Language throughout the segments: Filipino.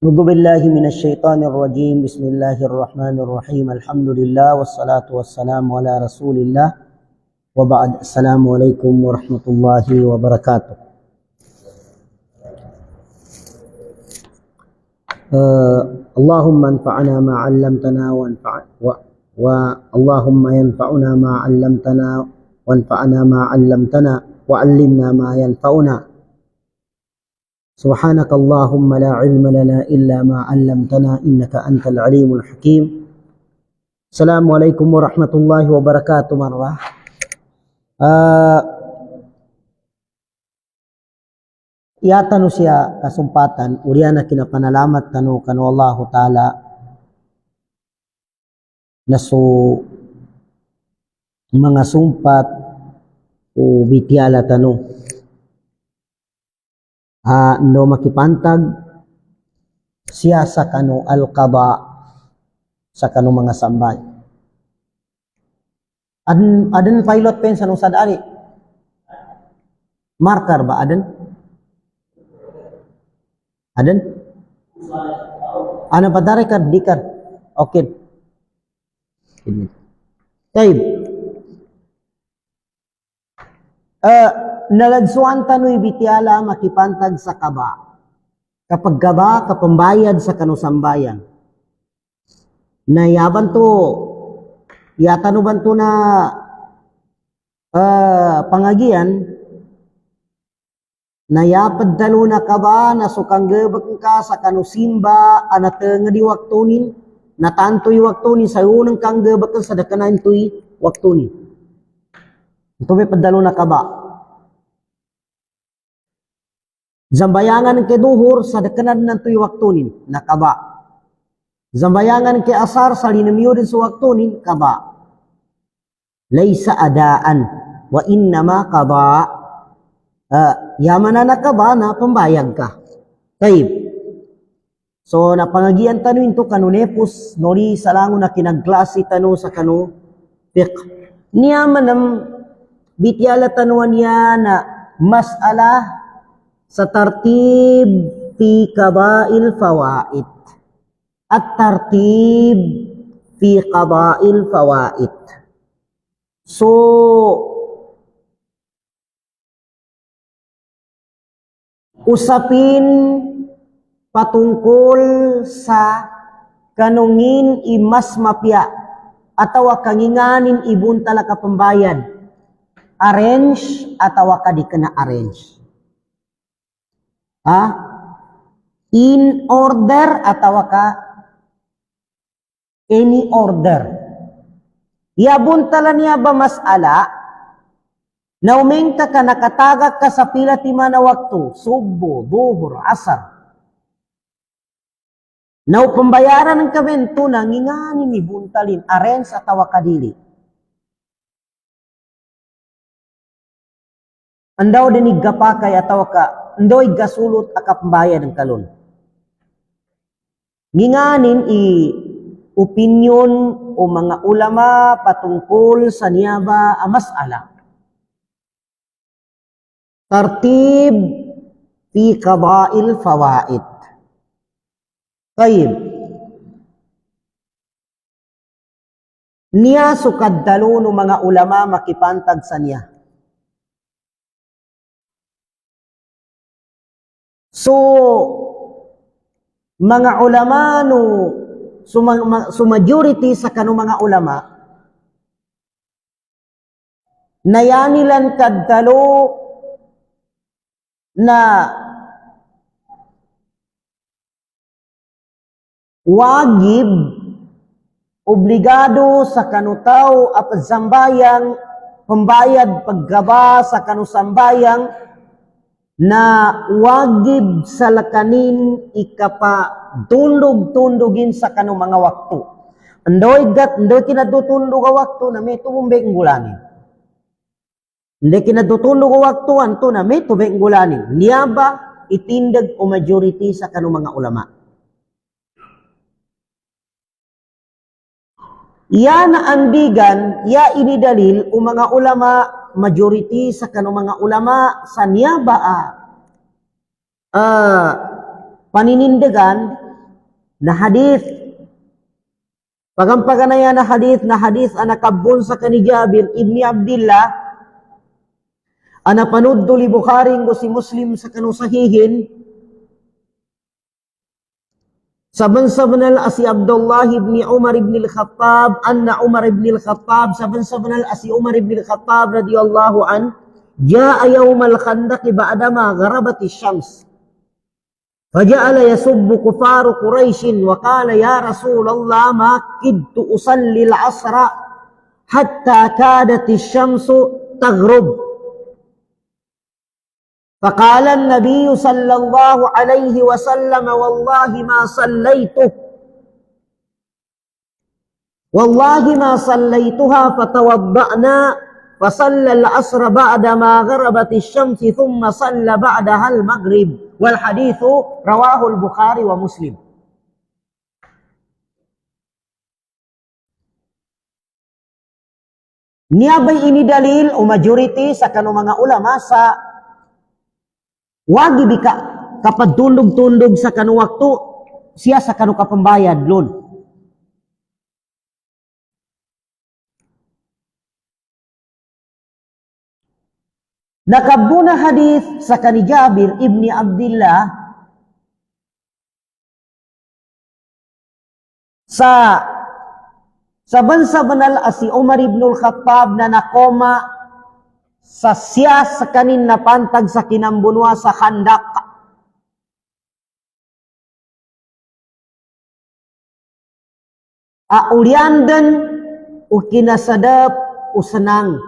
أعوذ بالله من الشيطان الرجيم. بسم الله الرحمن الرحيم. الحمد لله والصلاة والسلام على رسول الله وبعد. السلام عليكم ورحمة الله وبركاته. اللهم انفعنا ما علمتنا اللهم ينفعنا ما علمتنا وانفعنا ما علمتنا وعلمنا ما ينفعنا. سبحانك اللهم لا علم لنا إلا ما علمتنا إنك أنت العليم الحكيم. السلام عليكم ورحمة الله وبركاته. مرة tanu siya kasumpatan uriana kinapanalamat tanu kanu Allah Ta'ala nasu mga sumpat o bitiala tanu no makipantag siya sa kanu al-qada sa kanu mga sambay. Aden pilot pen sa nung sadari marker ba aden? Aden? Ano padari ka dikar? Okay. Taib. Naladsuan tanu ibitiala makipantag sa kaba. Kapag kaba kapambayad sa kanusambayan. Nayaban to yatanu banto na pangagian nayapad tanu na kaba na sukanggebek ka sa kanusimba anateng di waktunin natantoy waktunin sa unang kanggebek sa dakanan tuy waktunin. Ito may padalo na kaba. Zambayangan ke duhur sa dakanan ng tuy waktunin nakaba. Zambayangan ke asar sa linamyo din sa waktunin kaba. Laysa adaan wa innama kaba. Yaman na kaba na pambayag ka. Taib. So napangagian tanu into kanunepos nori salango na kinagklase tanu sa kanu fiqh. Niyaman ng bityala tanuan niya na mas'ala sa tartib fi qaba'il fawaid. At tartib fi qaba'il fawaid. So usapin patungkol sa kanungin imas mapya atawa kanginganin ibun tala ka pambayad, arrange atawa ka di kana arrange. In order atawa ka any order. Yabun tala niya ba masala, naumeng ka nakatagak ka sa pila ti mana waktu, subo, duhur, asar. Now, pambayaran ng kabento na ngingani ni buntalin, arens at kadili. Andaw din igapakay at ka, andaw igasulot at kapambayan ng kalon. Nginganin opinion o mga ulama patungkol sa niyaba mas'ala. Tartib fi qada'il fawaid. Tayyib. Niya sukad dalo ng mga ulama makipantag sa niya. So, mga ulama majority sa kanong mga ulama, nayanilan kad dalo na wagib, obligado sa kanutaw at zambayang pambayad paggaba sa kanusambayang na wagib sa lakanin ikapa tundog-tundogin sa kanong mga waktu. Andoy kinadutundog a waktu na may tumumbing gulanin. Hindi kinadutundog a waktu anto na may tumumbing gulanin. Niya ba itindag o majority sa kanong mga ulama? Ya na ambigan, ya inidalil o mga ulama, majority sa kanong mga ulama sa niyaba paninindigan na hadith. Pagampaganaya na hadith anakabun sa kani Jabir ibni Abdillah, anapanud li Bukhari ngo si Muslim sa kanong sahihin, saban-sabanal asi Abdullah ibn Umar ibn al-Khattab, anna Umar ibn al-Khattab, saban-sabanal asi Umar ibn al-Khattab radiyallahu an, jaa yawm al-Khandaq ba'dama gharabat ash-shams. Faja'ala yasubbu kufaru Quraishin wa qala ya Rasulullah ma kidtu usalli al-asra hatta kadat ash-shamsu taghrub. فقال النبي صلى الله عليه وسلم والله ما صليتها فتوضأنا فصلى العصر بعدما غربت الشمس ثم صلى بعدها المغرب والحديث رواه البخاري ومسلم. Niya ba'y ini dalil o majority sa kanong mga ulama sa wagi bika kapag tundog-tundog sa kanong waktu siya sa kanong kapambayad loan. Nakabuna hadith sa kani Jabir ibni Abdillah sa saban-sabanal asi Umar ibn al-Khattab na nakoma sa siya sa kanin na pantag sa kinambunwa sa Khandaq. Aulyandan o kinasadap o sanang.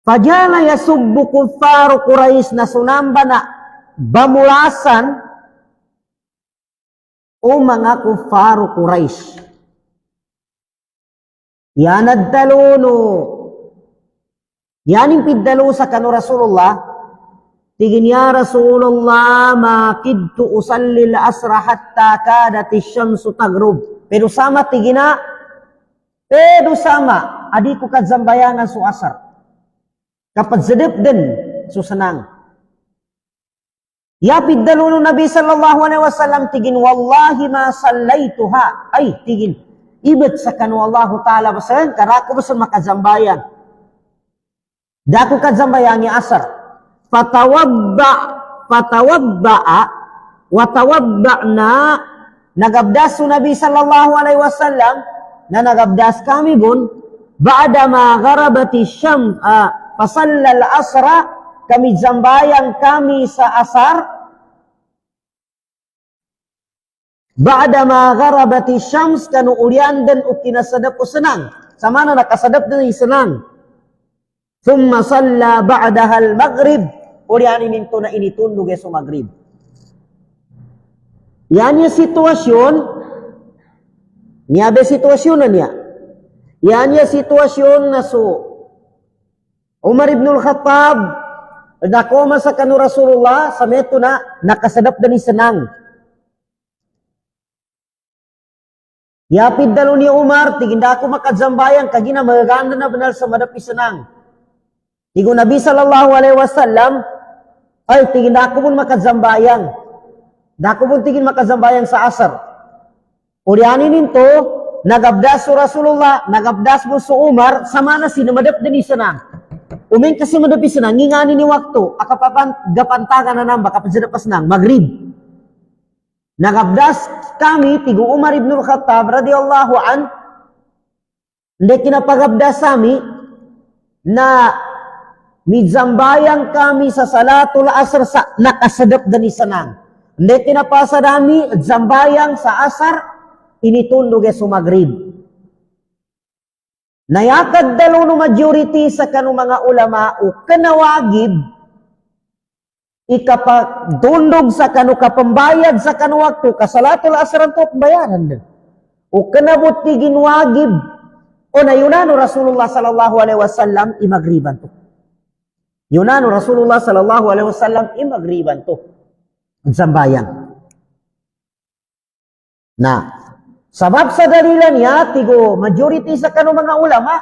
Fajala yasubbu kuffaru Quraish na sunamba na bamulasan o mga kuffaru Quraish. Yanad taluno. Yaning piddalo sa kanu Rasulullah. Tigin ya Rasulullah ma kidtu usalli al-asra hatta kadat ash-shamsu taghrub. Pero sama tigina. Pero sama. Adi ko kadzambayangan su asar. Kapag zadip din su sanang. Ya piddalo no Nabi sallallahu alaihi wasallam tigin wallahi ma sallaituha. Ay tigin. Ibet sa kanu Allah Ta'ala basayan, karako basan makazambayan. Dako kazambayan ni asar. fatawadda'a wa tawadda'na, nagabdas su Nabi sallallahu alaihi wasallam na nagabdas kami bun ba'da ma gharabati syam fasallal asra, kami zambayang kami sa asar ba'da ma gharabati syams, kanu urian dan ukinasadap o senang sama na nakasadap din senang. Thumma salla ba'daha al-maghrib, urian ininto na initundog sa maghrib. Yan yung sitwasyon, niya ba sitwasyon na niya? Yan yung sitwasyon na so, Umar ibn al-Khattab, nakoma sa kanu Rasulullah, sa meto na, nakasadap na ni senang. Yapid dalo ni Umar, tiginda ako makadzambayan, kagina magaganda na banal sa madapi senang. Tigo Nabi sallallahu alaihi wasallam, ay tiginda ako pun makadzambayan. Dako pun tingin makazambayang sa asar. Urianin ninto, nagabdas su Rasulullah, nagabdas mo su Umar, sama na sinamadap din senang. Umeng kasi madapi senang, ngingani ni waktu, akapapan gapantagan na namba, kapasadapas nang, maghrib. Nagabdas kami, tigo Umar ibn al-Khattab, radiyallahu an, hindi kinapagabdas kami, na midzambayang kami sa salatul asr sa nakasadap din senang. Hindi kinapasa dami, zambayang sa asar, initundog sa maghrib. Nayakad dalo no majority sa kanu mga ulama o kanawagib, ikapagtundog sa kanu kapambayad sa kanu waktu, kasalatul asar to bayaran din. O kanabot ti ginwagib, o na yunano Rasulullah sallallahu alaihi wasallam imagriban to. Yunano Rasulullah sallallahu alaihi wasallam imagriban to. Sambayang. Na, sabab sa dalilan niya, tigo majority sa kanu mga ulama,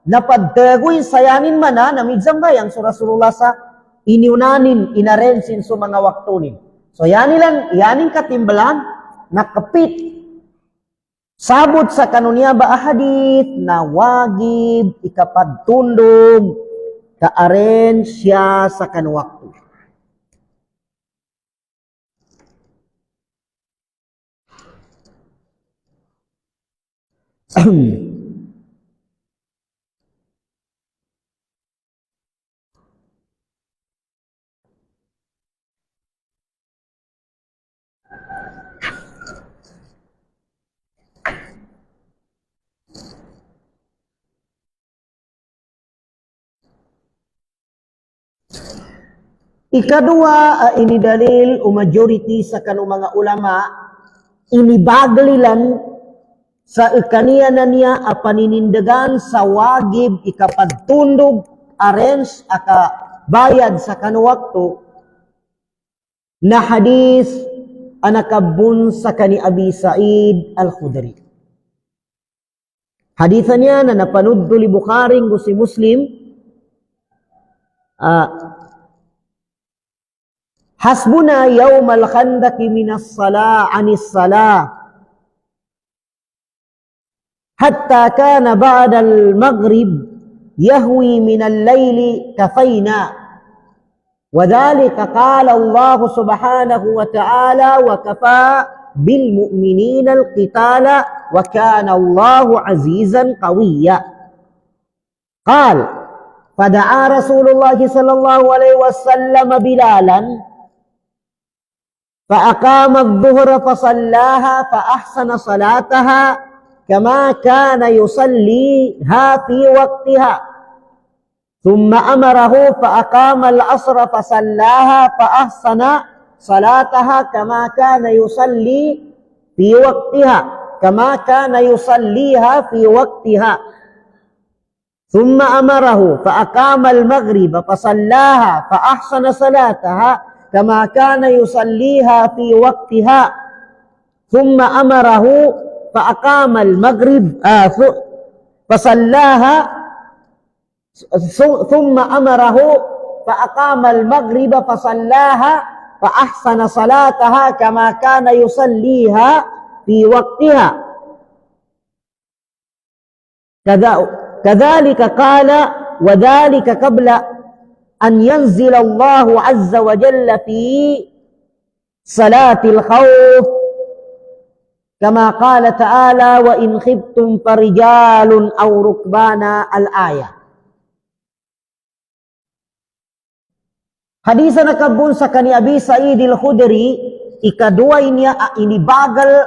napaddagoy sayanin man na midsambayang so Rasulullah sa iniunanin, inarensin so mga waktunin. So yanin katimbalan, nakapit. Sabot sa kanunya ba ahadith na wagib, ikapadtundog, ka-arrange siya sa kanu waktu. Ikadua, ini dalil o majority sa kanu mga ulama, inibaglilan sa ikaniya na niya a paninindagan sa wagib ikapagtundog arrange aka bayad sa kanu waktu na hadis anakabun sa kani Abi Sa'id Al-Khudri. Hadisan niya na napanood li Bukhari si Muslim, hasbuna yawmal khandaki minas salah anis salah hatta kana ba'da al-maghrib yahwi minal layli kafayna wa dhalika qala Allah subhanahu wa ta'ala wa kafa bil mu'minina al-qitala wa kana Allah azizan qawiyya. Qal fada'a Rasulullah sallallahu alaihi wasallam Bilalan فأقام الظهر فصلاها فأحسن صلاتها كما كان يصليها في وقتها ثم أمره فأقام العصر فصلاها فأحسن صلاتها كما كان يصلي في وقتها في وقتها ثم أمره فأقام المغرب فصلاها فأحسن صلاتها كما كان يصليها في وقتها ثم أمره فأقام المغرب فصلاها ثم أمره فأقام المغرب فصلاها فأحسن صلاتها كما كان يصليها في وقتها كذلك قال وذلك قبل an yanzila Allah azza wa jalla fi salatil khawf kama qala ta'ala wa in khiftum farijalun aw rukbana al-ayah. Hadisa nakabun sa kani Abi Sa'id al-Khudri, ikadua niya inibagal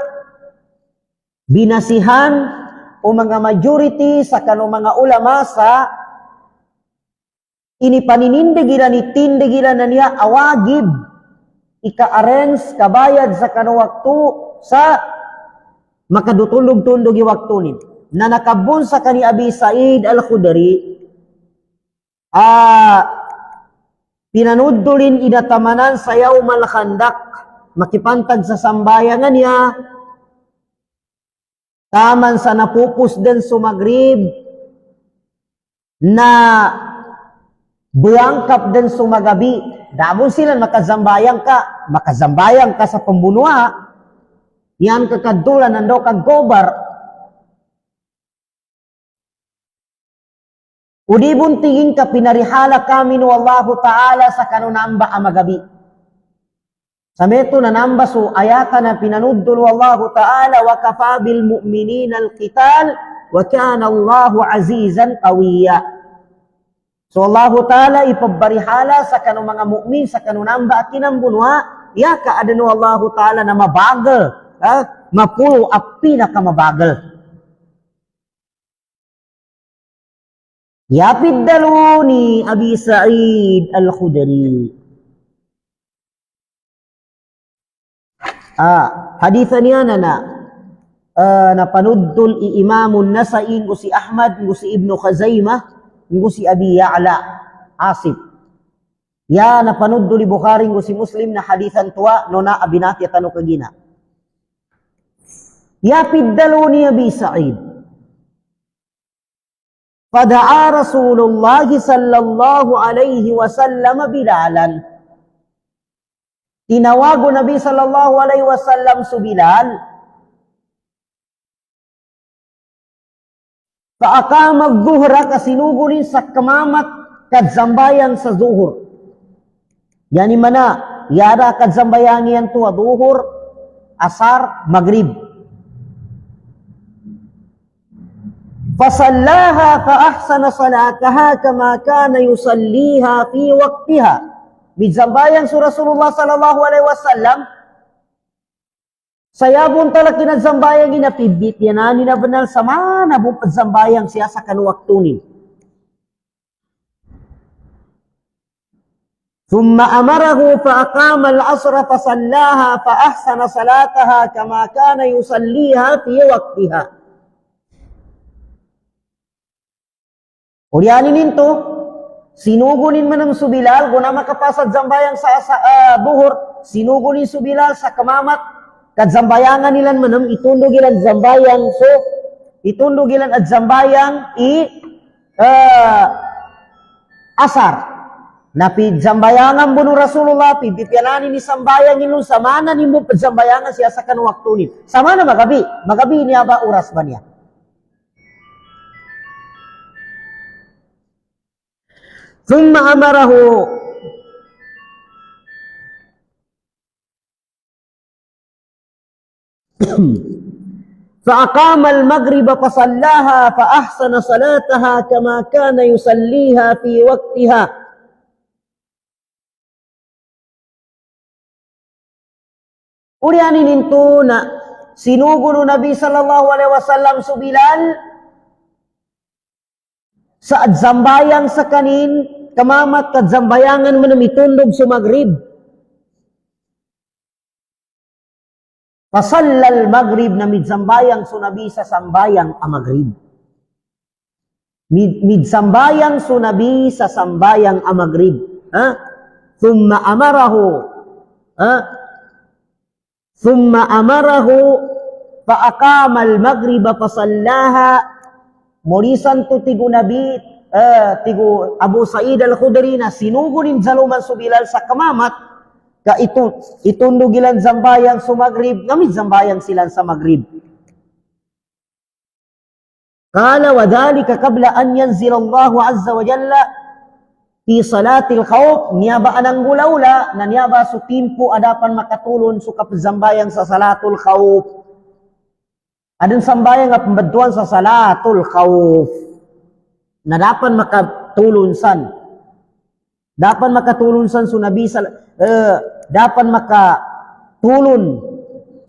binasihan o mga majority sa kano mga ulama sa inipaninindagila ni tindagila na niya awagib ika-arrange kabayad sa kano waktu sa makadutulog-tundog yung waktu nin. Na nakabun sa kani Abi Sa'id al-Khudri, pinanudulin inatamanan sa yawmal khandak, makipantag sa sambayangan niya, taman sa napupus din sumagrib, na buyangkap din sumagabi. Dabon sila makazambayang ka sa pambunuha, yan kakadulan nando kag gobar. Udibon tingin ka pinarihala kami no Allahu Ta'ala sa kanunamba amagabi. Sa meto nanamba so ayata na pinanudul Allahu Ta'ala wa kafa bil mu'minina al-qital wa kana Allahu azizan qawiyya. So Allahu Ta'ala ipabarihala sa kanung mga mu'min sa kanunamba at kinambunwa, ya ka adano Allahu Ta'ala na mabagal. Mapulo at pinakamabagal. Yapid dalo ni Abi Sa'id al-Khudri. Hadithan niya na panudul imamun Nasa'i ngo si Ahmad, ngo si Ibnu Khuzaimah, ngo si Abi Ya'la Asif. Ya na panudul Bukhari ngo si Muslim na hadithan tuwa no na abinati tanu kagina. Yapid dalo ni Abi Sa'id. Fada'a Rasulullah sallallahu alaihi wasallam Bilalan. Tinawago Nabi sallallahu alaihi wasallam su Bilal. Faaqama adh-dhuhra kasinugulin sa kamamat kadzambayan sa zuhur. Yani mana, yara kadzambayan yan tuwa duhur, asar, maghrib. Fasallaha fa ahsana salataha kama kana yusalliha fi waqtiha. Midzambayang su Rasulullah sallallahu alaihi wasallam sayabon talak kinadzambayang inapibit yanani na banal sama na bung padzambayang siya sa kanuwaktunin. Thumma amarahu fa aqama al-asra fa sallaha fa ahsana salataha kama kana yusalliha fi waqtiha. Uryanin ninto, sinugunin man ang subilal, kung na makapasad zambayang sa buhor, sinugunin subilal sa kamamat, kad zambayangan nilan manam, itundog ilan zambayang, so, itundog ilan at zambayang asar. Napid zambayangan bunu Rasulullah, pidipyanani ni sambayang inun, samana ni mo zambayangan siya sa kanuwaktunin. Samana magabi niya ba oras ba niya? ثم أمره فأقام المغرب فصلاها فأحسن صلاتها كما كان يصليها في وقتها. Urianin ninto na sinugulo Nabi sallallahu alaihi wasallam su Bilal sa adzambayang sa kanin kamamat kat zambayangan manumitundog sa maghrib. Pasallal maghrib na midzambayang sunabi sa sambayang a maghrib. Midzambayang sunabi sa sambayang a maghrib. Thumma amarahu fa aqama al-maghriba fasallaha. Morisan to tigo Nabi tigo Abu Sa'id al-Khudri na sinugunin zaluman su Bilal sa kamamat ka itundog ilan zambayang su maghrib ngamit zambayang silan sa maghrib. Qala wa dhalika qabla an yanzila Allah azza wa jalla fi salatil khawf niyaba anang gulaula na niyaba su timpo adapan makatulon su kapzambayang sa salatul khawf. Adun sambayang nga pembaduan sa salatul khawf na dapan makatulunsan. Dapan makatulunsan su Nabi dapan makatulon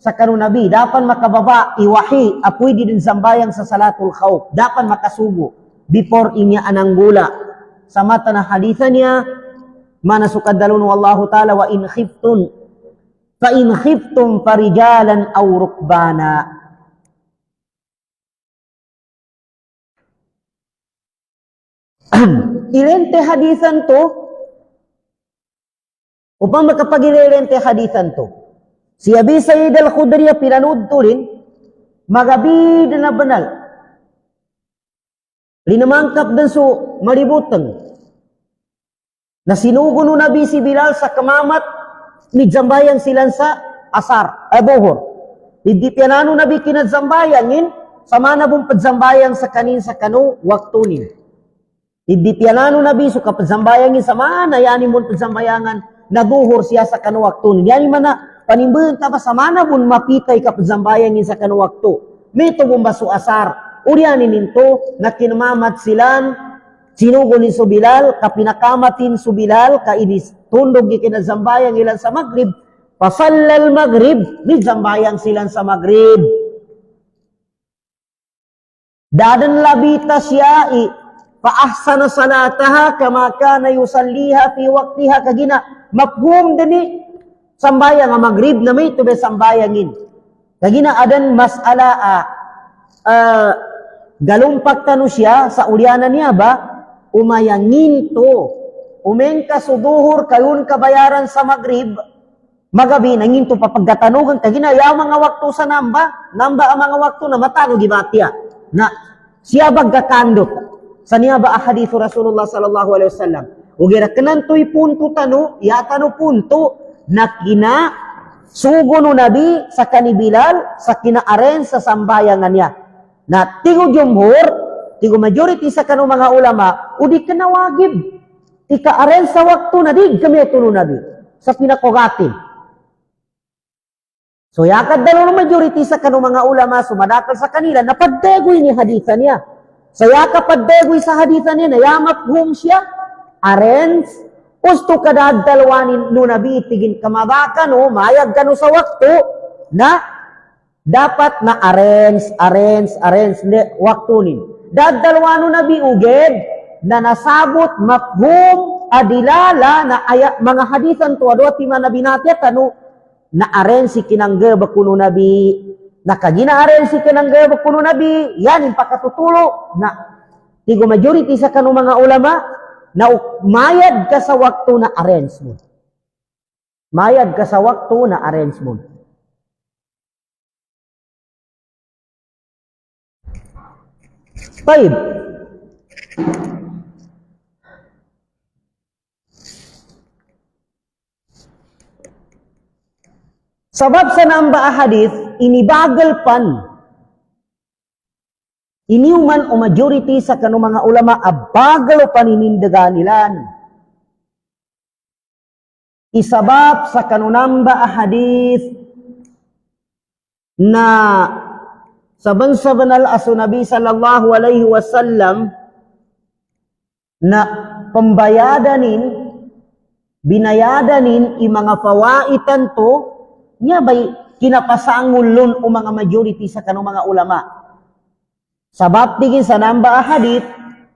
sa kanu Nabi, dapan makababa iwahi apoy din sambayang sa salatul khawf. Dapan makasugo before inya anang gula. Sa mata na hadithan niya, mana sukadalun wallahu ta'ala wa in khiftum fa in khiftum farijalan aw rukbana. Ilente hadithan to, upang makapagilente hadithan to. Si Abi Sa'id al-Khudri pinanood to rin, magabid na banal. Linamangkap din so maributan. Na sinugo no Nabi si Bilal sa kamamat, nigzambayang silan sa asar, bohor. Hindi pianano Nabi kinadzambayangin, sama na bong padzambayang sa kanin sa kanu, waktunin. Hindi pianano Nabi so kapadzambayangin sama na yani mo padzambayangan, naduhor siya sa kanu waktunin. Yani man na, panimbahan ta ba sama na bong mapitay kapadzambayangin sa kanu waktu. Mito bong baso asar. Urianin ninto na kinamamat silan sinugo ni Subilal kapinakamatin Subilal kainis tundog gi kinazambayang ilan sa Maghrib pasallal Maghrib ni zambayang silan sa Maghrib dadan labita siya fa ahsana salataha kama kana yusalliha fi waqtiha kagina mafhum dini sambayang ang Maghrib na may tube sambayangin kagina adan mas'ala galumpak tanu siya sa ulyanan niya ba umayangin to umen ka suduhur kayun kabayaran sa Maghrib magabi nangin to papagkatanugan kagina ya mga waktu sa namba ang mga waktu na matano gibatya na siya bagkakandot sa niya ba hadithu Rasulullah sallallahu alaihi wasallam ugira kanan to'y punto tanu ya tanu punto na kina sugo no Nabi sa kanibilal sa kinaaren sa sambayangan niya na tigo jumhur, tigo majority sa kanong mga ulama, o di ka nawagib. Ika-aren sa waktu na di kami ito Nabi sa pinakogatin. So, yakad dalo ng majority sa kanong mga ulama, sumadakal sa kanila, napaddegoy ni hadithan niya. Sa yakapaddegoy sa hadithan niya, nayamat hum siya, arens, usto kadadalwanin no Nabi, tigin kamabakan, o mayag gano sa waktu, na dapat na arrange waktunin. Dadalwano na biuged na nasabot mafhum adilala na mga hadithan to adwa ti man nabi natin tanu na arrange si kinangge bakuno nabi nakagina arrange si kinangge bakuno nabi yan impakatutulo na tigo majority sa kanong mga ulama na mayad ka sa waktu na arrange mo. Mayad ka sa waktu na arrange mo. Baik. Sabab sa namba hadith, inibagal pan. Iniuman o majority sa kanong mga ulama, abagal o paninindagan nilan. Isabab sa kanong namba hadith na saban-saban al-aso Nabi sallallahu alaihi wasallam na pambayadanin, binayadanin mga fawaitan to, niya ba'y kinapasangulon o mga majority sa kanong mga ulama. Sabab tigin sa namba ahadit,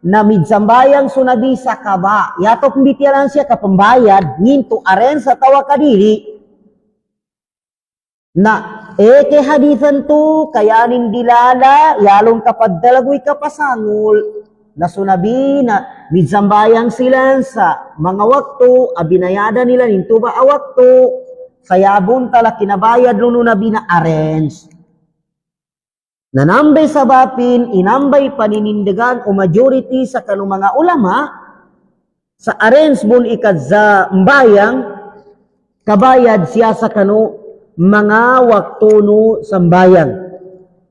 na midsambayang sunabi sa kaba, yatok mbitiyaran siya kapambayad, nginto aren sa tawa kadiri, na ke hadithan to, kayanin dilala, yalong kapaddalagoy kapasangol, na sunabi na midsambayang sila sa mga waktu, abinayada nila ninto ba a waktu, sayabon tala kinabayad luno nabi na arrange. Nanambay sa bapin, inambay paninindigan o majority sa kanong mga ulama, sa arrange bun ikad sa mbayang, kabayad siya sa kano mga waktu no sambayang.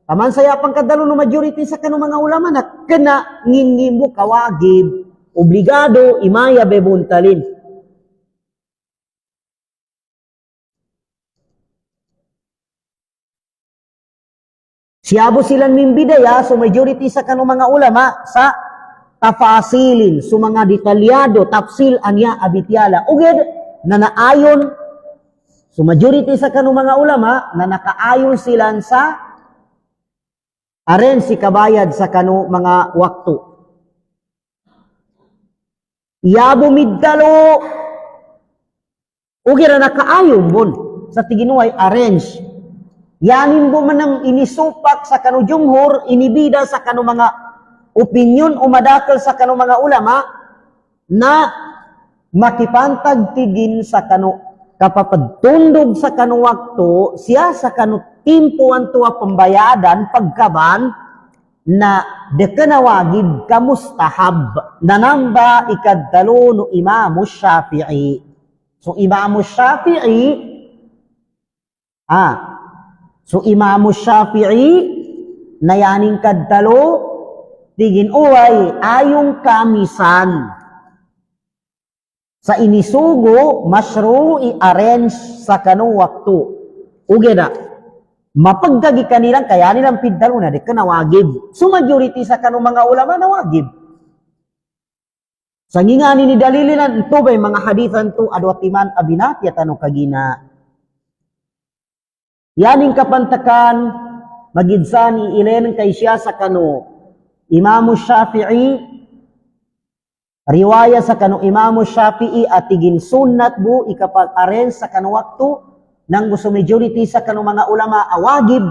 Taman saya pang kadalo no majority sa kanong mga ulama na kena ngingimo kawagib obligado imaya bebuntalin. Siyabo silang mimbidaya, so majority sa kanong mga ulama, sa tafasilin, so mga detalyado, tafsil, anya, abityala. Ugid, na naayon, so majority sa kanong mga ulama, na nakaayon silang sa aren si kabayad sa kanong mga waktu. Iyabo middalo, ugid na nakaayon bon, sa tiginuay arrange. Yanin mo man ang inisupak sa kanu jumhur, inibida sa kanu mga opinyon o madakal sa kanu mga ulama na makipantag tigin sa kanu kapapadtundog sa kanu wakto, siya sa kanu timpuan tuwa pambayadan pagkaban na dekanawagid kamustahab na namba ikadalo no Imam Shafi'i. So Imam Shafi'i So Imam Shafi'i na yaning kadtalo tigin uway ayong kamisan sa inisugo masru i-arrange sa kanong waktu. Uge na mapagkagi kanilang kaya nilang piddalo na di ka nawagib. So majority sa kanong mga ulama nawagib. Sa ngingani ni dalilinan ito ba'y mga hadithan to adwatiman abinati at anong kagina. Yaning kapantakan, magidsan iilen kay siya sa kanu Imam Shafi'i, riwaya sa kanu Imam Shafi'i at tigin sunnat bu ikapag-arrange sa kanu waktu nang gusto majority sa kanu mga ulama awagib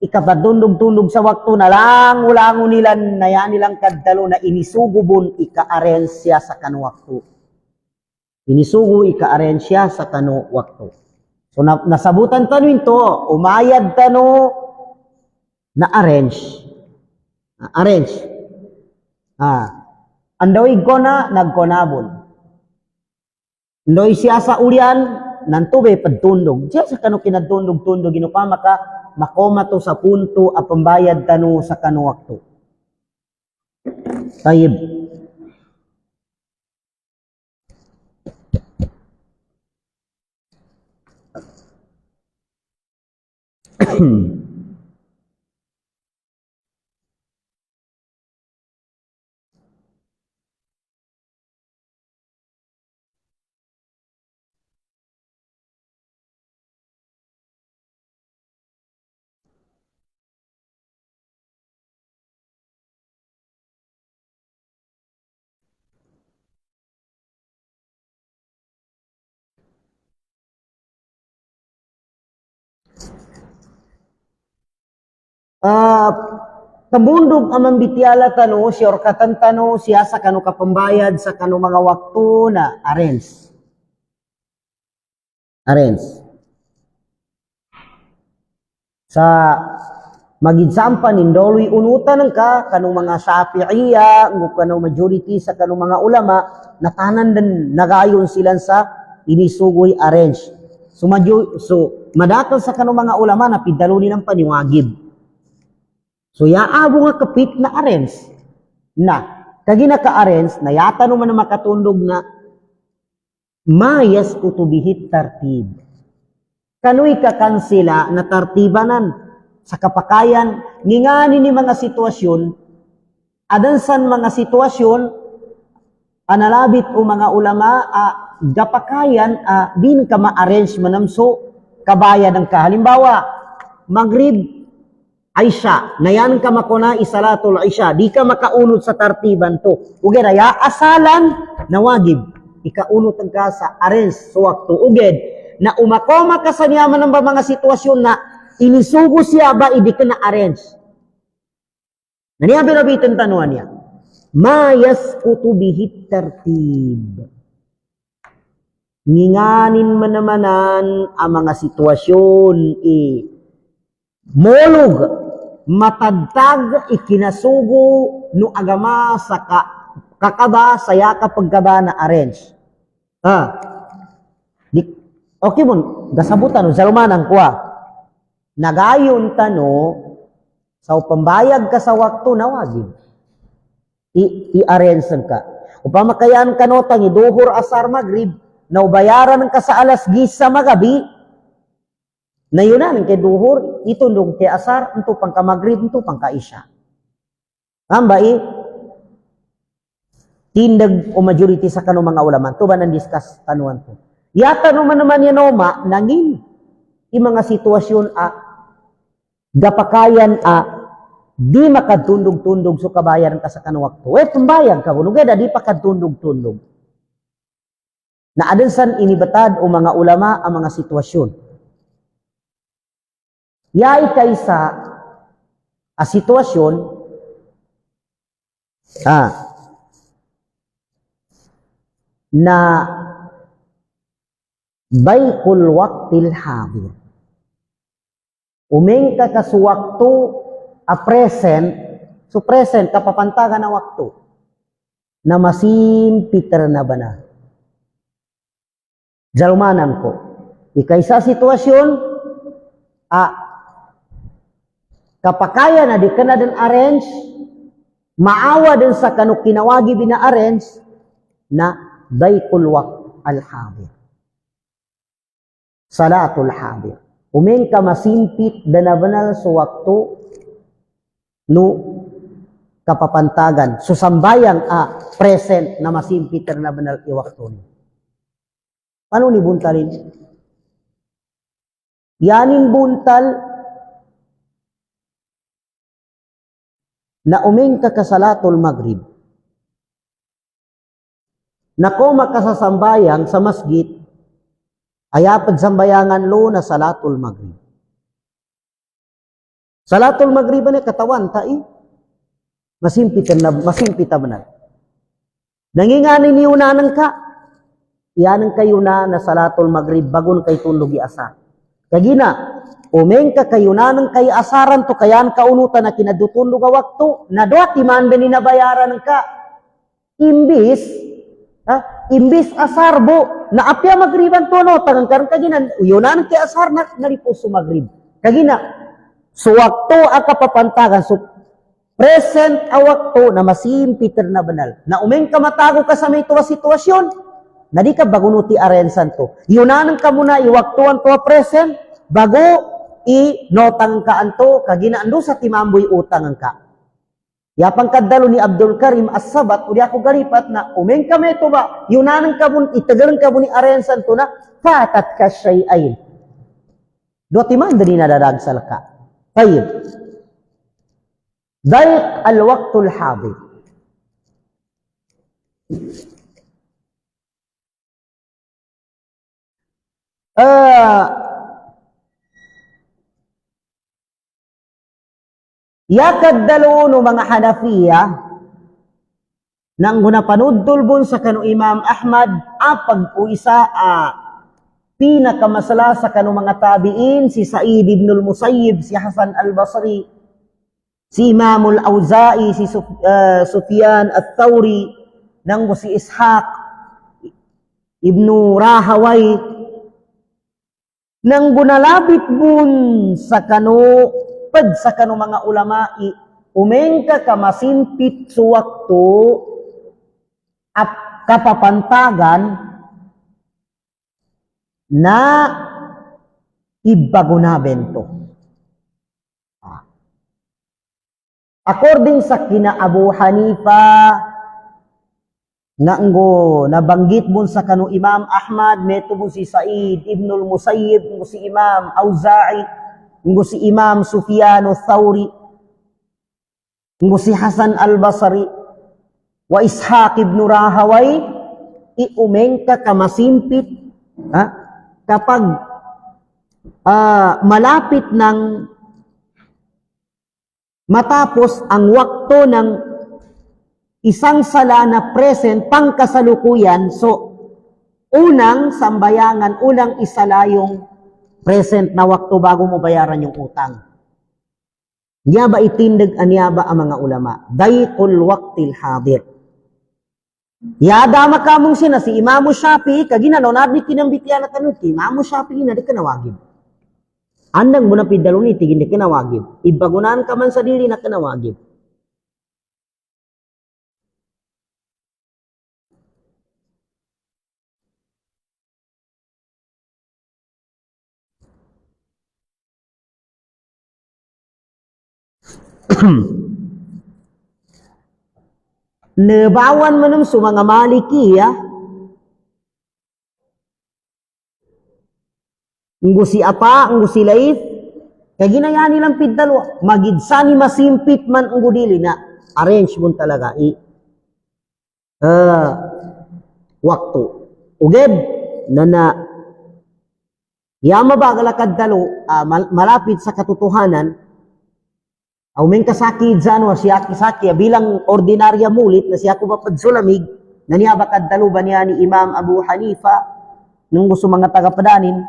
ikapadundog-tundog sa waktu na lang ulangon nila na yan nilang kadtalo na inisugubon ika-arrange siya sa kanu waktu. Inisugo ika-arrange siya sa kanu waktu. So nasabutan tanong ito, umayad tano na arrange. Arrange. Andoy ko na nagkonabon. Andoy siya sa urian nantubay pagtundog. Siya sa kano kinatundog-tundog ginupama ka makoma to sa punto a pambayad tano sa kano wakto. Tayyib. Tabundog amang bityala tano, siya katan tano, siya sa kano kapambayad sa kano mga waktu na arrange. Arrange. Sa magidsampan nindoloy unutan ka kanong mga Shafi'iyya, kanong majority sa kanong mga ulama, natanan din nagayon sila sa inisugoy arrange. So madakal sa kanong mga ulama na pidalo ni ng paniwagib. So yaabo nga kapit na arrange na kagi naka-arrange na yata naman na makatundog na mayas kutubihit tartib. Kano'y kakansila na tartibanan sa kapakayan ngingani ni mga sitwasyon adansan mga sitwasyon analabit o mga ulama gapakayan din ka ma-arrange manamso kabayad ng kahalimbawa Maghrib Aisha, nayan ka makuna isalatul Aisha, di ka makaunod sa tartiban to. Uged, ya asalan na wagib. Ikaunod ka sa arrange sa waktu. Uged, na umakoma ka sa niyaman ng mga sitwasyon na inisugo siya ba, hindi ka na-arrange. Naniya binabitin tanuan niya. Mayas kutubihit tartib. Nginganin manamanan ang mga sitwasyon molog matadtag ikinasugo no agama sa kakaba saya kapagkaba na arrange. Okay mo, gasabutan no, salumanang kuha. Nagayon tano, sa pambayag ka sa wakto na wagib. I-arrange ka. Upamakayaan kanotang iduhor asar magrib, na ubayaran ka sa alas 10 sa magabi, na yun na, kay duhur, itundong kay asar, ito pang kamagrib, ito pang kaisya. Ambai, tindag o majority sa kanong mga ulaman, ito ba nang discuss tanuan to? Yata naman yan oma, nangin, yung mga sitwasyon gapakayan di makadtundog-tundog so kabayaran ka sa kanong wakto. Tumbayan ka, kunugay di pa kadtundog-tundog. Na adansan inibatad o mga ulama ang mga sitwasyon. Yay kaysa sitwasyon na baykul waqtil hadir. Umeng ka kasuwakto present, so present kapapantagan na wakto na masimpiter na ba na? Jalmanan ko. Ikaysa sitwasyon, kapakaya na di ka na din arrange, maawa din sa kanong kinawagi bina-arrange na daykul waqt al-hadir. Salatul hadir. Umeng ka masimpit danabanal sa wakto no kapapantagan. Susambayang present na masimpit na banal iwakto ni. Ano ni buntalin? Yaning buntal na umeng ka kasalatul maghrib. Nako makasasambayang sa masjid, ayapad sambayangan lo na salatul maghrib. Salatul maghrib ni katawan masimpitan banal. Nanginganin niyo na nang ka. Iyanang kayo na salatul maghrib bagon kay tulugi asa. Kagina, umeng ka kayo na nang kay asaran to kayan kaunutan na kinadutulog a wakto na doati man ni nabayaran ka. Imbis asarbo na apya magriban to no tangang karon kagina uyonan kay asar na nalipos magrib. Kagina so wakto kapapantagan so present a wakto na masimpiter na banal. Na umeng ka matago ka sa may tuwa sitwasyon na di ka bagunuti arensan to. Yunanan ka muna iwaktuan to present bago notang ka anto kaginaando sa timamboy utang ka. Yapang kadalo ni Abdul Karim As-Sabat udi ako garipat na umeng ka meto ba yunanan ka mun itagalan ka mun ni arensan to na fatat ka shay'ain. Do timan dali nadadagsal ka. Tayyib. Dayq al-waqtul hadir. Yakad dalo no mga Hanafiya nang gunapanudtulbon sa kanu Imam Ahmad apag po isa pinakamasala sa kanu mga tabiin si Sa'id ibn al-Musayyib, si Hasan al-Basri, si Imam al-Auza'i, si Sufyan al-Thawri, nang si Ishaq ibn Rahaway nang gunalapit bun sa kanu mga ulama'i umeng ka kamasinpit sa wakto at kapapantagan na ibagunaben to. According sa kina Abu Hanifa nabanggit mo sa kanu Imam Ahmad, meto mo si Sa'id ibn al-Musayyib, mo si Imam Auza'i, mo si Imam Sufyan al-Thawri, mo si Hasan al-Basri, wa Ishaq ibn Rahaway, iumeng ka kamasimpit kapag malapit ng matapos ang wakto ng isang sala na present pangkasalukuyan, so unang sambayangan, unang isala yung present na wakto bago mo bayaran yung utang. Niya ba itindig aniya ba ang mga ulama? Dayqul waqtil hadir. Yada makamong sina si Imam Shafi'i kagina no nadni kinambityan na tanong ki Imam Shafi'i na di kanawagib. Andang mo na pidalong ni tigin di kanawagib. Ibagunan ka man sa dili na kanawagib. Nabawan manam sa mga Malikiya, nggo si apa, nggo si Laith, kaya ginaya nilang pidalo, magidsa ni masimpit man ang dili na arrange mo talaga waktu. Uged na yama ba galakad dalo malapit sa katotohanan, umeng kasakid zano siya kisaki bilang ordinarya mulit na siya ko mapadsulamig na niya bakad dalo ba niya ni Imam Abu Hanifa nung gusto mga tagapadanin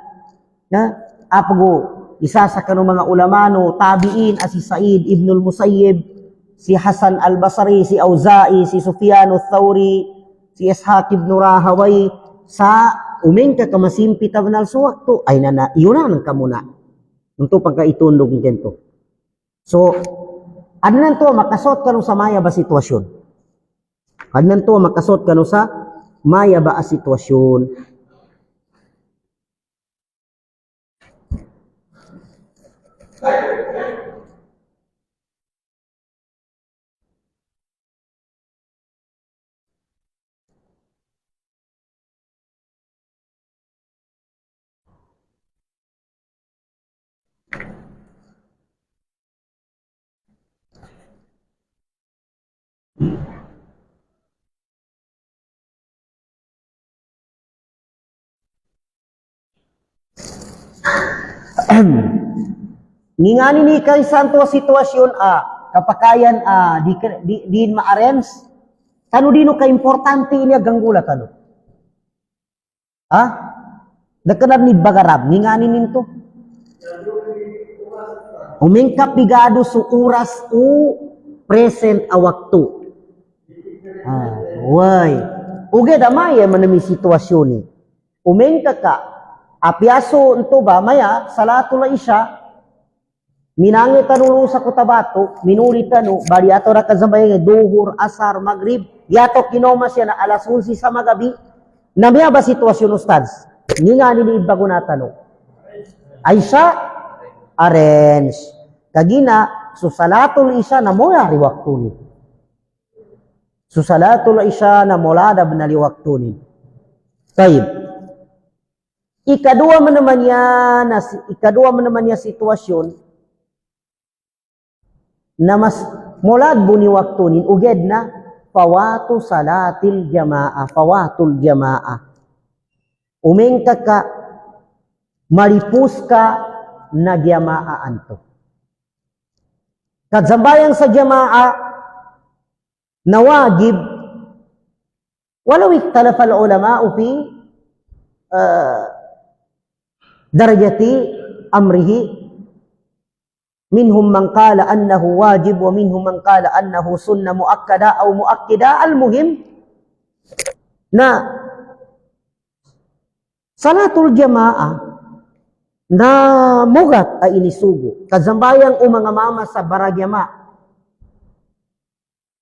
na apago isa sa kanong mga ulamano tabiin si Sa'id ibn al-Musayyib, si Hasan al-Basri, si Auza'i, si Sufyan al-Thawri, si Ishaq ibn Rahaway sa umeng ka kamasimpit na sa wakto ay na iyon na ng kamuna nito pagkaitundog ng kento. So adnan to makasot kanu sa maya ba sitwasyon, adnan to makasot kanu sa maya ba sitwasyon. Ngingani ni kay santo sitwasyon kapakayan di ma-arrange kanu dino ka importante niya ganggula kanu dakanad ni bagarab ngingani ninto umingkap bigado su oras u present a waktu way uge damay manami sitwasyon ni umingka ka apiaso ento ba maya salatul isya minangit tanulu sa kutabato, minulit tanu, bali ato na kazambay duhur, asar, maghrib, yato kinoma siya na alas 11 sa magabi. Namaya ba sitwasyon ustads? Ni nga niliid bago na tanong. Ay siya, arrange. Kagina, susalatul isya na moya riwaktuni. Susalatul isya na moladab na riwaktuni. Taib. Ikadua man naman niya sitwasyon na mas mulad buni waktunin uged na fawatul jamaah umengka ka maripus ka na jamaah anto kadzambayang sa jamaah na wajib walau ikhtalafa al-ulama fi darajati amrihi. Minhum man qala annahu wajib wa minhum man qala annahu sunnah muakkada aw muakkida. Al-muhim na salatul jamaah na mugat ay inisugo kazambayang mga mama sa baragyama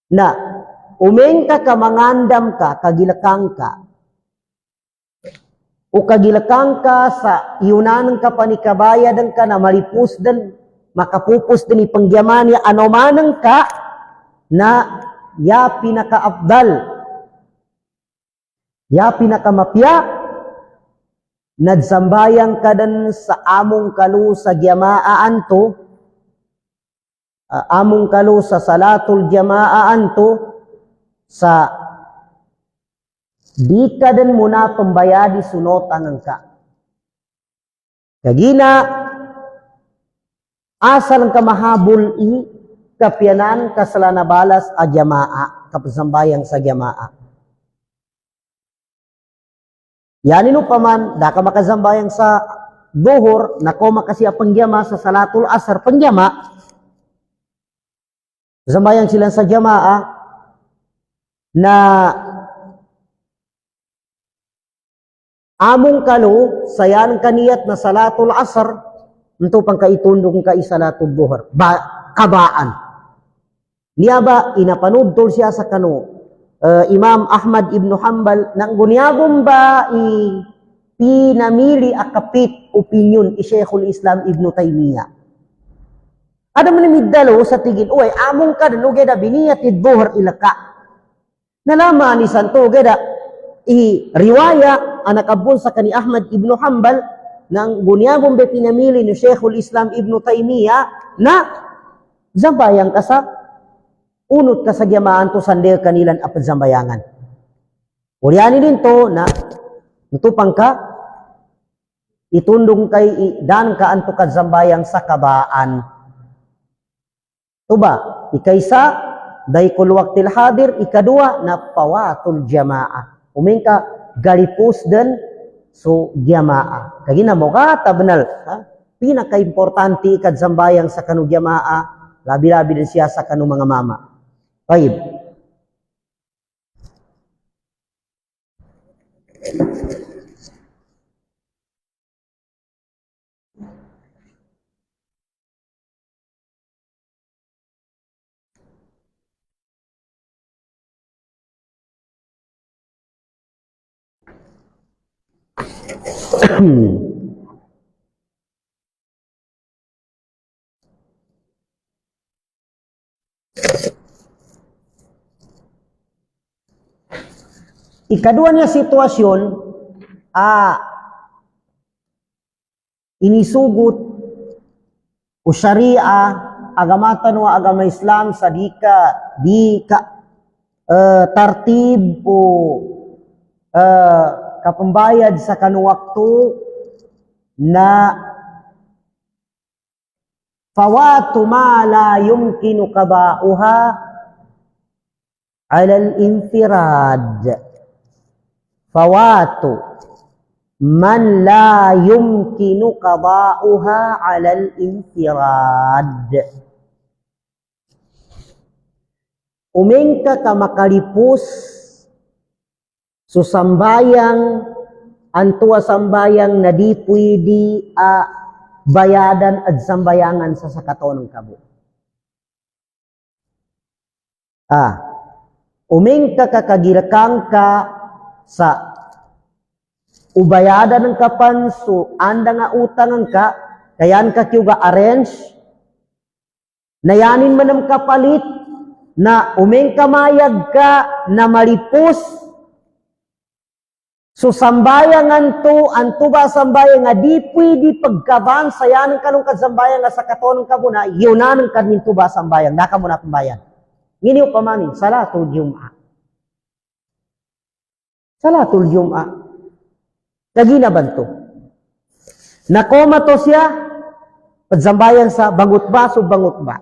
na umengka ka mangandam ka kagilakang ka o kagilakang ka sa iunanan ka panikabayadan ka na maripus dan makapupus din ipangyaman niya anomanang ka na ya pinaka-abdal, ya pinaka-mapya, nagsambayang ka dan sa among kalu sa jamaan to, among kalu sa salatul jamaan to, sa di ka din muna pambayadi sunotan ka. Kagina, asal ang kamahabol kapyanan kasalana balas a jamaa kapasambayang sa jamaa. Yanin upaman da ka makasambayang sa duhur nako makasiya pangyama sa salatul asar pangyama sambayang sila sa jamaa na among kalu sayan kaniyat na salatul asar ito pang kaitundong ka isalatul duhur. Kabaan. Niya ba, inapanood tol siya sa kano, Imam Ahmad ibn Hanbal, nang gunyagom ba pinamili akapit opinion Sheikhul Islam ibn Taymiyyah. Ada manimidalo sa tigin, uy, among ka no geda biniyatid buhar ilaka. Nalaman ni Santo geda riwaya anak abun sa kani Ahmad ibn Hanbal nang bunyagong be pinamili ni Sheikhul Islam Ibn Taymiyyah na zambayang ka sa unot ka sa giyamaan to sandel kanilan apat zambayangan. Uliani din to na utupang ka itundong kay dan ka anto ka zambayang sa kabaan. Tuba, ikaysa daykul waqtil hadir, ikadua na pawatul jamaah. Umingka galipus den so jamaah. Kagina mo ka tabnal, pinaka-importante ikad zambayang sa kanu jamaah, labi-labi din siya sa kanu mga mama. Baik. Ikadua niya sitwasyon, inisugot o syariah, agamatan o agama Islam sa di ka tartib o kapambayad sa kanuwakto na fawatu ma la yumkinu kabauha ala al-infirad. Fawatu man la yumkinu qada'uha 'ala al-infirad. Umengka ka makalipos susambayang antua sambayang na di pwede bayadan at sambayangan sa sakaton ng kabo. Umengka ka kagirakang ka sa ubayadan ng kapanso, anda nga utang ka, kayan ka kiuga arrange, nayanin man ang kapalit, na umeng kamayag ka, na malipos, so sambayangan to, anto ba sambayang nga, di pwede pagkaban, sayanin ka nung kasambayang nga sa katonong kabuna, yunanan ka ninto ba sambayang, naka mo na pambayan. Nginiw pamanin, salatul Jum'ah. Salatul Jum'ah. Kagina banto. Nakoma to siya, pagsambayan sa bangot ba, so bangot ba.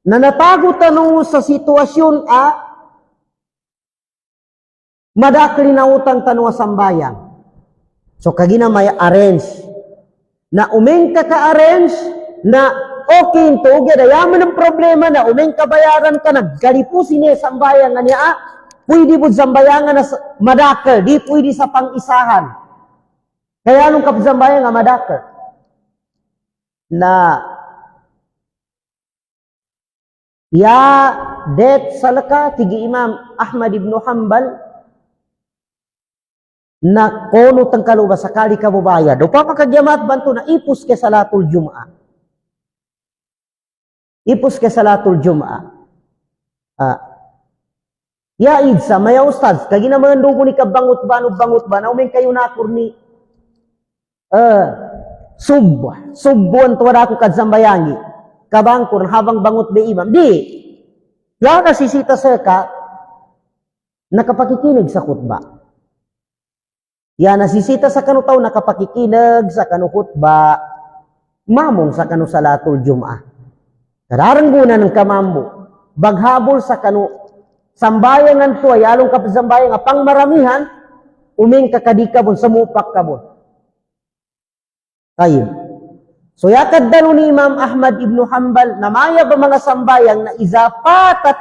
Na natago tanong sa sitwasyon madakli na utang tanong sambayan. So kagina may arrange. Na umeng ka-arrange, na okay ito, gadayaman ng problema na umeng kabayaran ka, naggalipusin niya sambayan nga niya, pwede po zambayangan na madakal, di pwede sa pang-isahan. Kaya nung kapzambayan nga madakal, na det salaka tigi Imam Ahmad ibn Hanbal na kono tang kaluba sakali ka bubayad. O papakagyamat banto na ipus ke salatul Jum'ah. Ipus ke salatul Jum'ah. Ya idsa, maya ustaz, kagi na mga ndugo ni kabangot ba, na umeng kayo nakur ni subbuan tuwada ako kadzambayangi, kabangkur, habang bangot be imam. Di, ya nasisita sa ka, nakapakikinig sa khutba. Ya nasisita sa kanutaw, nakapakikinig sa kanu khutba, mamong sa kanu salatul Jum'ah. Kararanggunan ng kamambo, baghabol sa kanu sambayangan to, ayalong kapsambayan nga pang maramihan, uming kakadika bon, samupak ka bon. Ayun. So yakad dalo ni Imam Ahmad ibn Hanbal, namaya ba mga sambayang na iza fatat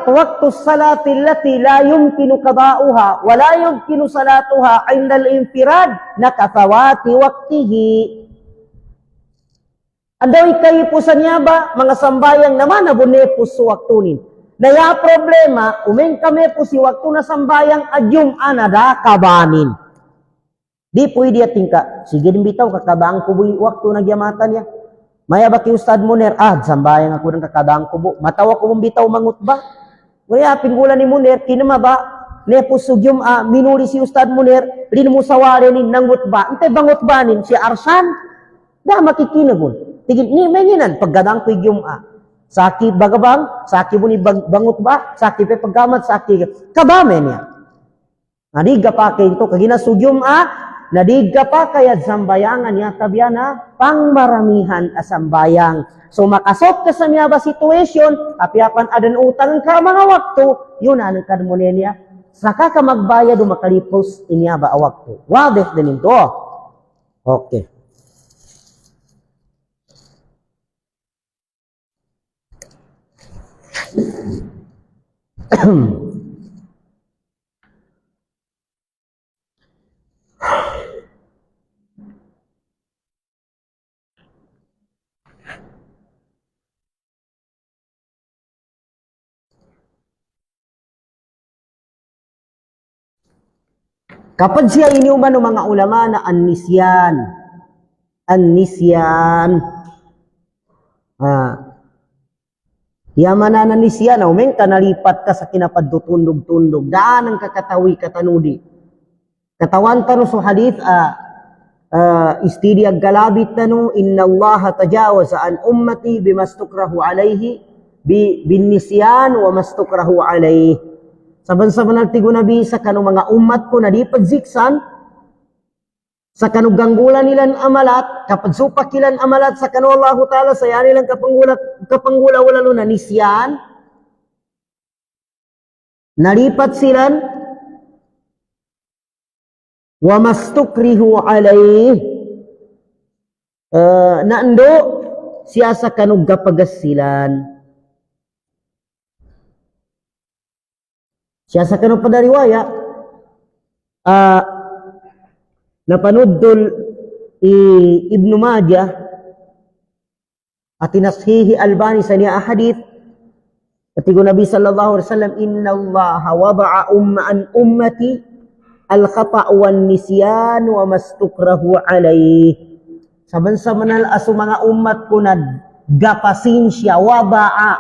waqtu salati allati la yumkinu qada'uha wa la yumkinu salatuha 'inda al-infirad nakafawati waqtihi. Andaw ikayipusan niya ba, mga sambayang naman na bunepos sa waktunin. Naya problema, umeng kami po si waktu na sambayang adyum anada kabanin. Di pwede ating ka, sige din bitaw, kakabang kubo waktu nagyamatan niya. Maya ba ki Ustad Munir, zambayang ako ng kakabang kubo. Matawa ko mong bitaw mangut ba? Kaya pingulan ni Munir, kinama ba? Nepusugyum minuli si Ustad Munir, rin mo sawari ni nangut ba? Antay bangut ba nin si Arsan? Da makikinagon. Tigil ni menginan paggadang ko igyum Saki bagabang, saki mo ni bangut ba? Saki pe paggamat, saki kabame niya. Nadiga pa kay ito kagina sugyum nadiga pa kaya zambayangan niya tabyana pangmaramihan asambayang. So makasot ka sa niya ba situation, apiapan adan utang ka mga wakto, yun anong kadmone niya. Saka ka magbayad o makalipos inya ba wakto. Wadeh din ito. Okay. Kapag siya iniuman ng mga ulama na annisyan. Yaman na nisyan, umeng ka nalipat ka sa kinapadutundog-tundog. Daan ang kakatawi katanudi. Katawan tano sa hadith, istidiyag galabit tano, inna Allah tajawaza an ummati bimastukrahu alayhi, bin nisyan wa mastukrahu alayhi. Saban-saban nagtigo nabi sa kanong mga umat ko na di pagziksan, sa kanong ganggulan nilang amalat, kapag supak ilan amalat sa kanong Allah Ta'ala, saya nilang kapanggula wala na nisyan, nalipat silan, wa mastukrihu alayh, naando siya sa kanong gapagasilan. Siya sa kanong padariwaya, napanudol Ibn Majah at tinashihi Albani sa niya hadith at tigo Nabi sallallahu alaihi wasallam, inna Allah waba'a an ummati al-khata' wan nisyan wa mastukrahu alayh. Saban-saban aso mga ummat ko na gapasin siya waba'a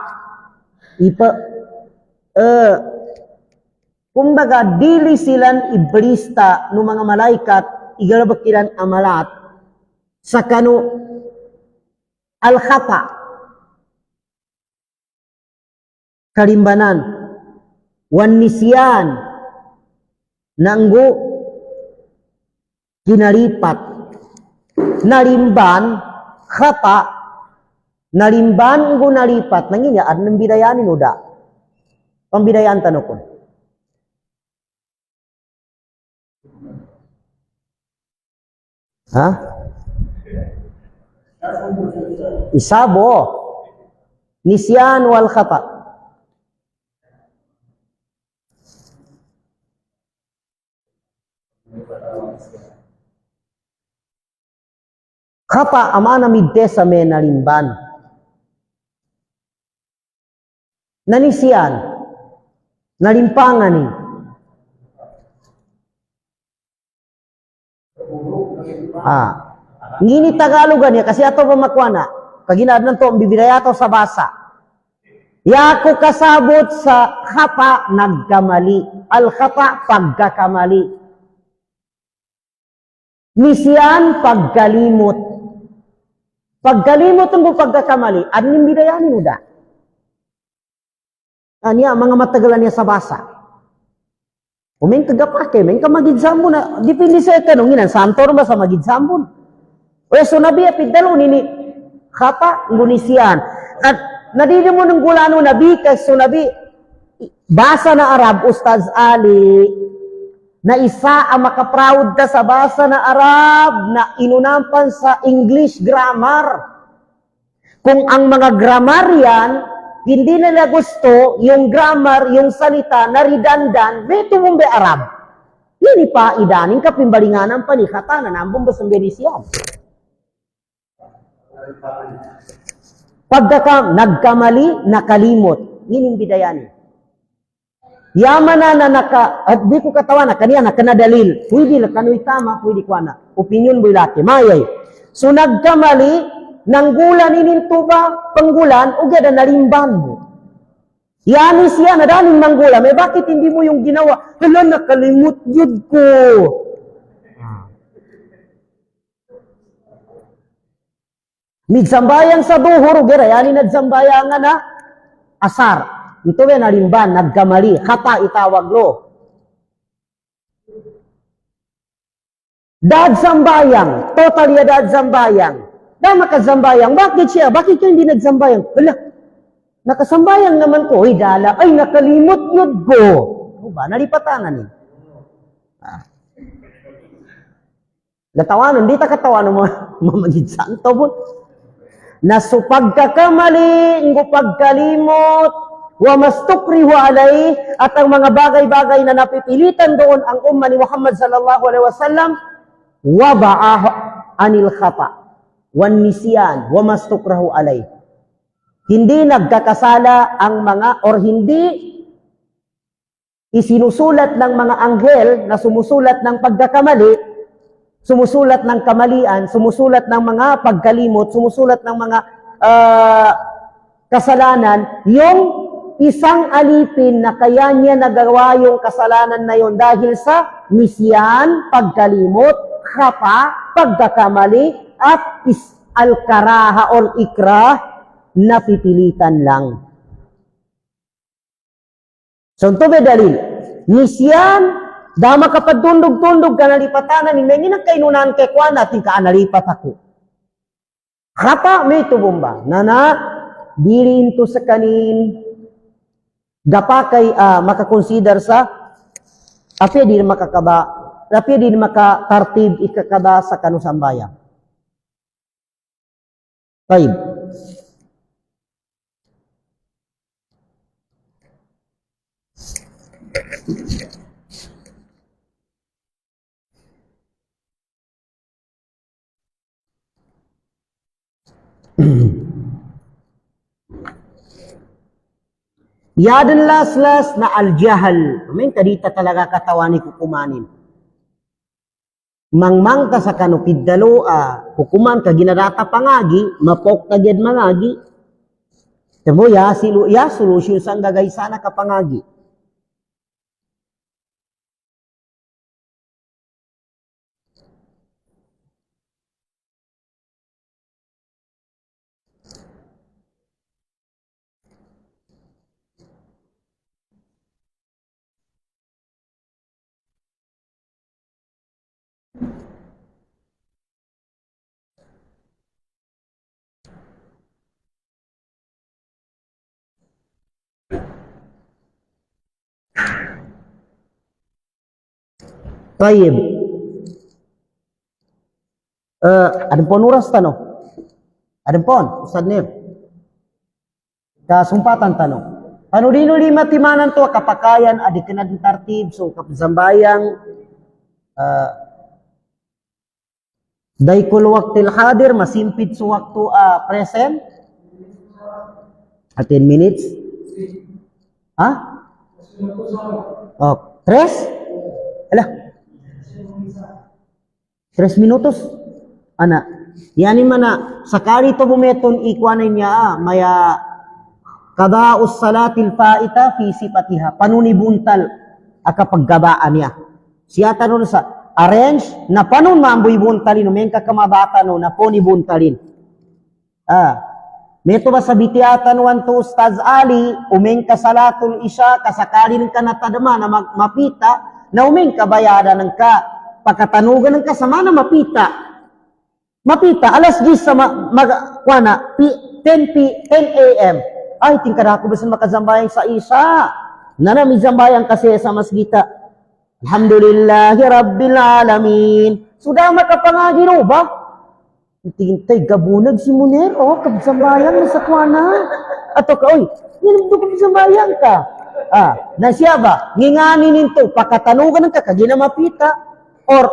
kumbaga, dili silang iblista ng mga malaikat, igalabak ilan amalat, sa kanu al-khata, kalimbanan, wan nisyan, nanggo, kinalipat, nalimban, khata, nalimban, nanggo nalipat, nanginya, at nang bidayanin o da? Pambidayan tanong ko. Isabo nisyan wal khata. Khata amana midde sa menalimban. Nanisyan nalimpangan ni ngini Tagalogan niya kasi ato pa makwana kaginad nan to bibidayato sa basa yako kasabot sa khata nagkamali al khata pagkakamali nisyan pagkalimot ang pagkakamali anin bidayanin uda anya mga matagalan niya sa basa umeng kagapake, meng ka magidzambon na, dipindi sa tanonginan, santor ba sa magidzambon? O so nabi apidalo nini, khata, ngunisiyan. At nadili mo ng gulano nabi, kasi nabi, basa na Arab, Ustaz Ali, na isa ang makaproud ka sa basa na Arab, na inunampan sa English grammar. Kung ang mga grammar yan, hindi nila gusto yung grammar, yung salita na redundant, may tumumbe Arab. Yan pa idaning kapimbalinganan pa ni khata na nambong basang benisyan. Pagkakam, nagkamali, nakalimot. Yan yung bidayan. Yaman na at di ko katawa na kaniya na kanadalil. Pwede lang kano'y tama, pwede ko na. Opinion mo laki. Mayay. So nagkamali, nanggulan ininto ba, panggulan, o gada nalimban mo. Yani siya, nadaling manggula. May bakit hindi mo yung ginawa? Hala, nakalimut yun ko. Midsambayang sa duhur, o gada, yani nagsambayang na asar. Ito ba nalimban, nagkamali. Kata itawag lo. Dad sambayang, totally dad sambayang. Dahil makazambayang, bakit siya? Bakit ka hindi nagsambayang? Hala, nakasambayang naman ko, ay dala, ay nakalimot yun ko. O ba, nalipatanan ni. Natawanan, di ta katawanan mo, mamagid santo po. Nasupag kakamali, ngo pagkalimot, wa mastukrihu alay, at ang mga bagay-bagay na napipilitan doon ang umma ni Muhammad sallallahu alaihi wasallam, wa ba'ah anil khata, wan nisyan, wa mastukrahu alay. Hindi nagkakasala ang mga, or hindi isinusulat ng mga anghel na sumusulat ng pagkakamali, sumusulat ng kamalian, sumusulat ng mga pagkalimot, sumusulat ng mga kasalanan, yung isang alipin na kaya niya nagawa yung kasalanan na yon dahil sa nisyan, pagkalimot, khata, pagkakamali, at al-karaha or ikrah, napipilitan lang. So, ito may dalil. Nisyan, dama kapag tundog-tundog ka nalipatanan, may ginagkainunan kay kwa natin ka nalipat ako. Khata, may tubomba. Nana, dirin to sa kanin, gapa kay makakonsider sa, api din makakaba, api din makatartib ikakaba sa kanusambaya. 5. Yadan las-las na al-jahal. Amin, kadita talaga katawan ni kukumanin. Mangmang ka sa kanupid dalo, hukuman ka ginadata pangagi, mapok na gyud mangagi. Temo ya solusyon sang gagay sana ka pangagi. Tayyib. Adem pon uras tano. Adem pon, Ustad Nir. Kasumpatan tano. Ano dino lima timanan to kapakayan adi kana di tartib so kapzambayang daykul waqtil hadir masimpit so waktu present. 10 minutes. Ha? Oh, 3? Alah. 3 minutos. Ana. Yani mana sakali to bumeton ikwanay niya maya qada'us salatil fa'ita fi sifatiha. Panunibuntal akapaggabaan niya. Siya tanong sa arrange na panun maamboy buntalin men kakamabata no na poni buntalin. Meto ba sa bitiatan wan to Ustaz Ali umeng ka salatul isya kasakalin ka natadama na mapita na umeng kabayadan ng ka pagkatanugan ng kasama na mapita alas 10 sa kuana 10 a.m. Ay tingkara ko bisan makazambayang sa isa nana mi zambayang kasi sa masgita alhamdulillahi rabbil alamin sudah makapangagi no ba tingintay gabunag si Munir kabzambayang na sa kuana ato ka oy yan ko kabzambayang ka na siya ba ngingani ninto pakatanugan ng ka kagina mapita or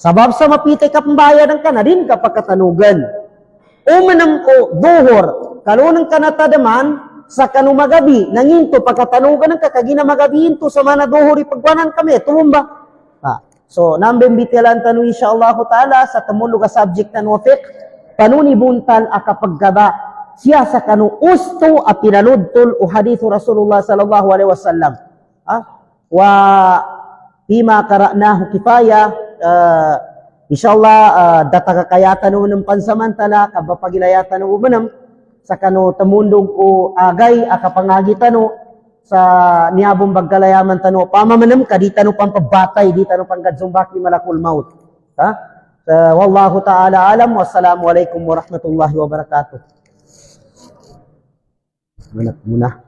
sabab sa mapitay ka pambayadan ka na din ka pagkatanugan. O manam o duhor, kalunang ka natadaman, sa kanu magabi nanginto pagkatanugan ng kakagina magabi into sa mana dohori pagwanan kami tumumba. So nambembitilan tanu insyaallah taala sa tumulo ka subject na fiqh panuni buntal akapaggaba siya sa kanu usto a pinaludtol o hadithu Rasulullah sallallahu alaihi wasallam. Wa bima qara'nahu kifaya insyaallah data kakayatan ng pansamantala kabapagilayatan ng umanam sa kanu tamundong o agay akapangagitan sa niabong bagkalayaman tano pamamanam ka di tano pampabatay di tano panggadzumbaki malakul maut. Wallahu ta'ala alam. Wassalamu alaikum warahmatullahi wabarakatuh. Muna.